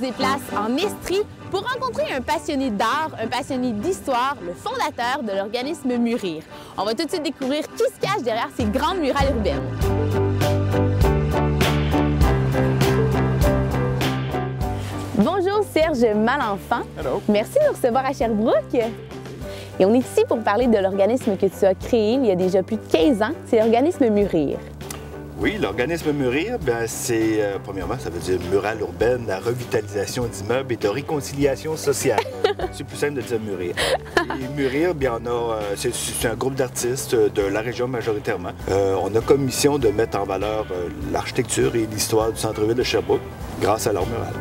déplace en Estrie pour rencontrer un passionné d'art, un passionné d'histoire, le fondateur de l'organisme Mûrir. On va tout de suite découvrir qui se cache derrière ces grandes murales urbaines. Bonjour Serge Malenfant. Hello. Merci de nous recevoir à Sherbrooke. Et on est ici pour parler de l'organisme que tu as créé il y a déjà plus de 15 ans. C'est l'organisme Mûrir. Oui, l'organisme Mûrir, c'est, premièrement, ça veut dire murale urbaine, la revitalisation d'immeubles et de réconciliation sociale. C'est plus simple de dire Mûrir. Et Mûrir, c'est un groupe d'artistes de la région majoritairement. On a comme mission de mettre en valeur l'architecture et l'histoire du centre-ville de Sherbrooke grâce à leur murale.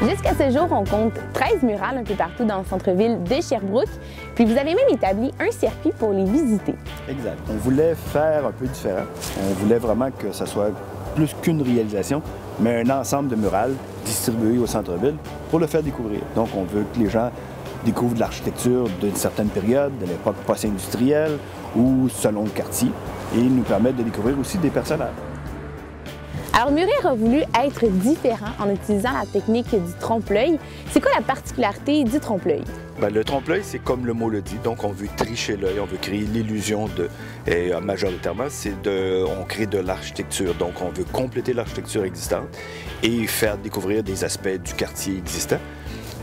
Jusqu'à ce jour, on compte 13 murales un peu partout dans le centre-ville de Sherbrooke. Puis vous avez même établi un circuit pour les visiter. Exact. On voulait faire un peu différent. On voulait vraiment que ça soit plus qu'une réalisation, mais un ensemble de murales distribuées au centre-ville pour le faire découvrir. Donc, on veut que les gens découvrent de l'architecture d'une certaine période, de l'époque post-industrielle ou selon le quartier, et nous permettre de découvrir aussi des personnages. Alors, Mûrir a voulu être différent en utilisant la technique du trompe-l'œil. C'est quoi la particularité du trompe-l'œil? Le trompe-l'œil, c'est comme le mot le dit. Donc, on veut tricher l'œil, on veut créer l'illusion de... Et majoritairement, on crée de l'architecture. Donc, on veut compléter l'architecture existante et faire découvrir des aspects du quartier existant.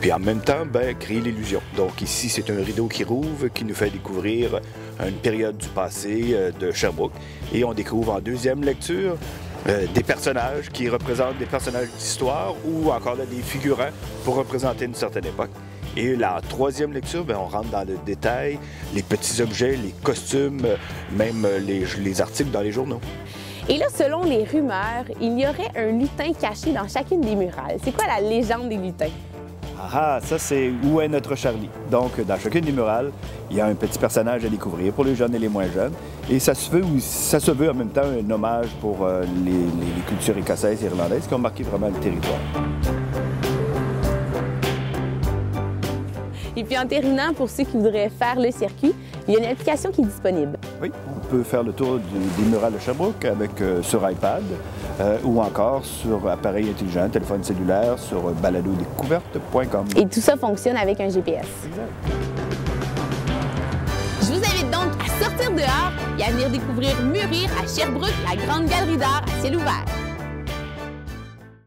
Puis en même temps, créer l'illusion. Donc ici, c'est un rideau qui rouvre, qui nous fait découvrir une période du passé de Sherbrooke. Et on découvre en deuxième lecture des personnages qui représentent des personnages d'histoire ou encore des figurants pour représenter une certaine époque. Et la troisième lecture, on rentre dans le détail, les petits objets, les costumes, même les articles dans les journaux. Et là, selon les rumeurs, il y aurait un lutin caché dans chacune des murales. C'est quoi la légende des lutins? Ah, ça c'est Où est notre Charlie? Donc, dans chacune des murales, il y a un petit personnage à découvrir pour les jeunes et les moins jeunes. Et ça se veut en même temps un hommage pour les cultures écossaises et irlandaises qui ont marqué vraiment le territoire. Et puis en terminant, pour ceux qui voudraient faire le circuit, il y a une application qui est disponible. Oui, on peut faire le tour des murales de Sherbrooke sur iPad ou encore sur appareil intelligent, téléphone cellulaire, sur baladodécouverte.com. Et tout ça fonctionne avec un GPS. Exact. Je vous invite donc à sortir dehors et à venir découvrir Mûrir à Sherbrooke, la grande galerie d'art à ciel ouvert.